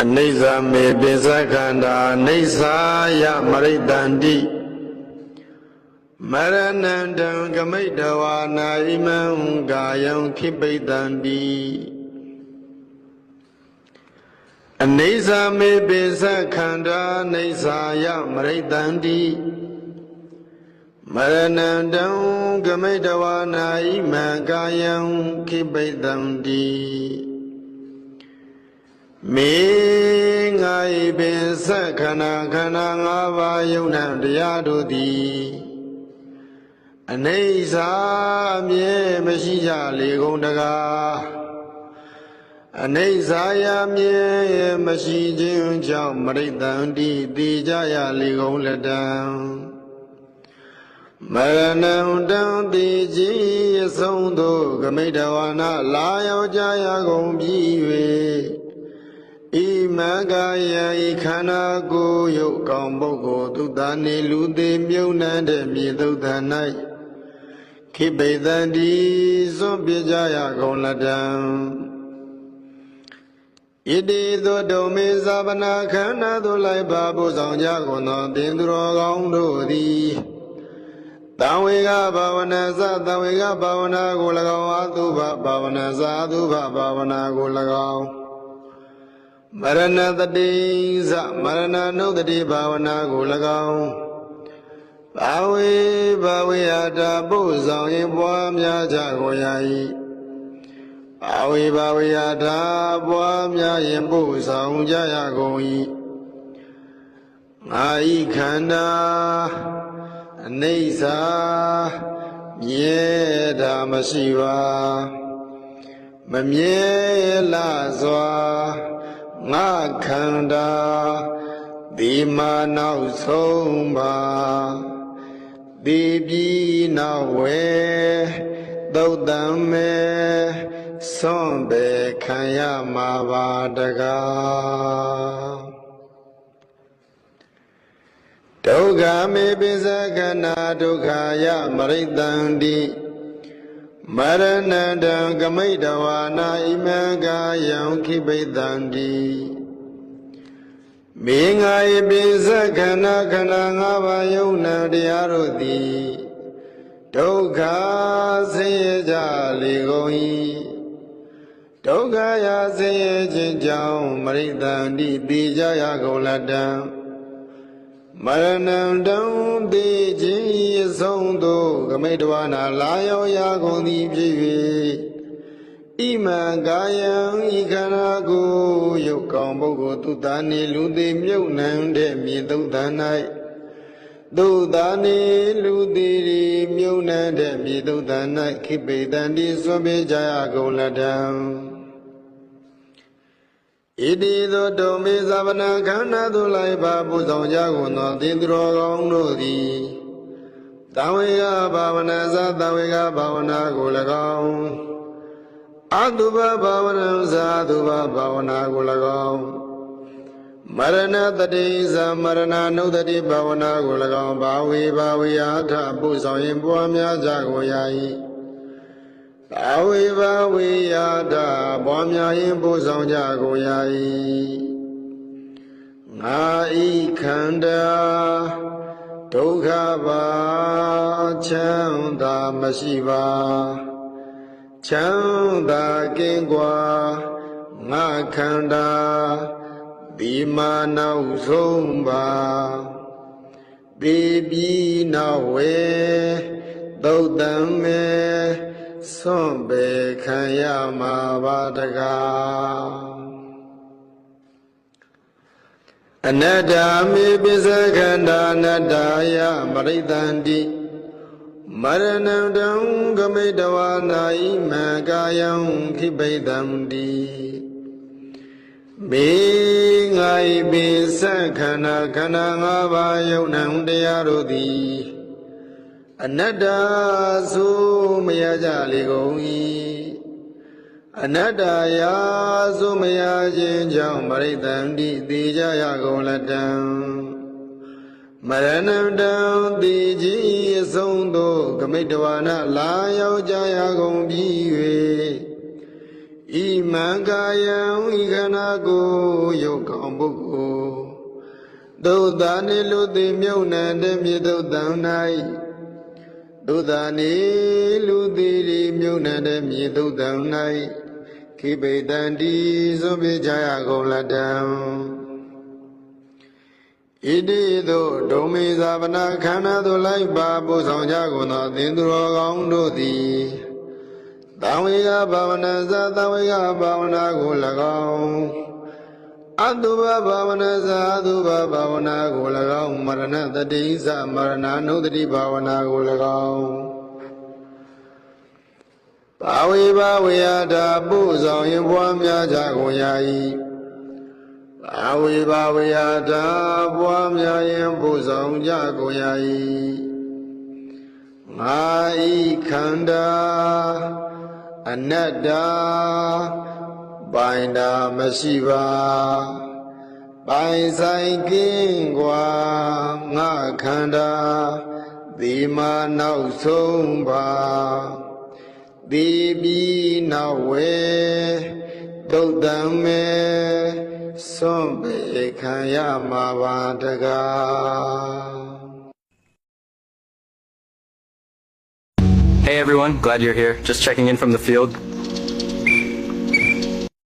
အနိစ္စမေပိစခန္ဓာအနိစ္စယမရိတန္တိမရဏံတံကမိတဝါနာဣမံကာယံခိပိတန္တိအနိစ္စမေပိစခန္ဓာအနိစ္စယမရိတန္တိမရဏံတံကမိတဝါနာဣမံကာယံခိပိတန္တိမေငါဤပင်စခန္ဓာခန္ဓာ၅ပါးယုံနာတရားတို့သည်အနိစ္စအမြဲမရှိကြလေကုန်တကားအနိစ္စယမြဲမရှိခြင်းကြောင့်မရိတန္တိသိကြရလေကုန်လက်တံမရဏံတံတိကြီးအဆုံးသို့ကမိတဝါနာလာရောက်ကြရကုန်ပြီ၍ဣမကာယဤခန္ဓာကိုယ်ယုတ်ကောင်ပုဂ္ဂိုလ်သူတန်နေလူသေးမြုံနှံတဲ့မြေသုတ်တန်၌ခိပိတန္တိစွန့်ပြကြရကုန်လက်တံဣတိသောဒုံမေဇာပနာခန္ဓာသို့လိုက်ပါပို့ဆောင်ကြကုန်သောသင်္သူတော်ကောင်းတို့သည်တံဝေကဘာဝနာသတံဝေကဘာဝနာကို၎င်းအတုပဘာဝနာသအတုပဘာဝနာကို၎င်းမရဏတတိဇမရဏနုတ္တိဘာဝနာကို၎င်းဘာဝေယတာပို့ဆောင်ရင်ပွားများကြကိုရ၏ဘာဝေယတာပွားများရင်ပို့ဆောင်ကြရကုန်၏ငါဤခန္ဓာအနိစ္စမြဲတာမရှိပါမမြဲလာစွာငါခန္ဓာဒီမာနောက်ဆုံးပါဒီပြီးနောက်ဝဲသုတ်တံမဲဆွန့်ပေခံရမှာပါတကားဒုက္ခမေပိစခန္ဓာဒုက္ခယမရိတန္တိမရဏတံကမိတဝါနာဣမံကာယံခိပိတန္တိမေငါဤပိစခန္ဓာခန္ဓာ၅ပါးယုံနာတရားတို့သည်ဒုက္ခဆင်းရဲကြလေကုန်၏ဒုက္ခရာဆင်းရဲခြင်းကြောင့်မရိတန္တိသိကြရကုန်လက်တံမရဏံတံသိခြင်းအဆုံးသို့ကမိတဝါနာလာရောက်ရကုန်သည်ဖြစ်၍ဣမံကာယံဤခန္ဓာကိုယ်ယုတ်ကောင်ပုဂ္ဂိုလ်သူသာနေလူသေးမြုပ်နှံတဲ့မြေသုတ်တန်၌သူသာနေလူသေးမြုပ်နှံတဲ့မြေသုတ်တန်၌ခိပိတန္တိစွန့်ပေးကြရကုန်လက်တံဣတိသောတုံမေဇာပနာခန္ဓာသို့လိုက်ပါပို့ဆောင်ကြကုန်သောသင်္သူတော်ကောင်းတို့သည်တံဝေကဘာဝနာသတံဝေကဘာဝနာကို၎င်းအတုပဘာဝနာသအတုပဘာဝနာကို၎င်းမရဏတတိသမရဏနုတ္တိဘာဝနာကို၎င်းဘာဝေယထပို့ဆောင်ရင်ပွားများကြကိုရ၏ဘာဝေယတာပွားများရင်ပို့ဆောင်ကြကိုရ၏ငါဤခန္ဓာဒုက္ခပါချမ်းသာမရှိပါချမ်းသာကင်းကွာငါခန္ဓာဒီမာနောက်ဆုံးပါဒီပြီးနောက်ဝေသုတ်တံမေဆွန့်ပေခံရမှာပါတကားအနတ္တမေပိစခန္ဓာအနတ္တယမရိတန္တိမရဏံတံကမိတဝါနာဣမံကာယံခိပိတန္တိမေငါဤပိစခန္ဓာခန္ဓာ၅ပါးယုံနံတရားတို့သည်အနတ္တဆိုမရကြလေကုန်၏အနတ္တယာဆိုမရခြင်းကြောင့်မရိတန္တိသိကြရကုန်လက်တံမရဏံတံသိခြင်းအဆုံးသို့ကမိတဝါနာလာရောက်ကြရကုန်ပြီ၍ ဤမံကာယံဤခန္ဓာကိုယ်ယုတ်ကောင်ပုဂ္ဂိုလ်သုဒ္ဓနိလူတိမြုံနံတေမြေသုဒ္ဓံ၌သုဒ္ဓနိလူတိမြုံနံတေမြေသုဒ္ဓံ၌ခိပိတံတိသွန်ပြကြရကုန်လတံဣတိသို့ဒုံမေဇာပနာခန္ဓာသို့လိုက်ပါပို့ဆောင်ကြကုန်သောသင်္သူတော်ကောင်းတို့သည်သံဝေကဘာဝနာဇာသံဝေကဘာဝနာကို၎င်းအတုဘဘာဝနာဇာအတုဘဘာဝနာကို၎င်းမရဏတတိဇမရဏနုတတိဘာဝနာကို၎င်းဘာဝေဘာဝေယတာပို့ဆောင်ရင်ပွားများကြကုန်ရ၏ဘာဝေဘာဝေယတာပွားများရင်ပို့ဆောင်ကြကုန်ရ၏ငါဤခန္ဓာအနတ္တပိုင်တာမရှိပါပိုင်ဆိုင်ကင်းกว่าငါခန္ဓာဒီမှာနောက်ဆုံးပါဒီပြီးနောက်ဝေသုတ်တံမေစွန့်ပေခံရမှာပါတကား Hey everyone, glad you're here. Just checking in from the field.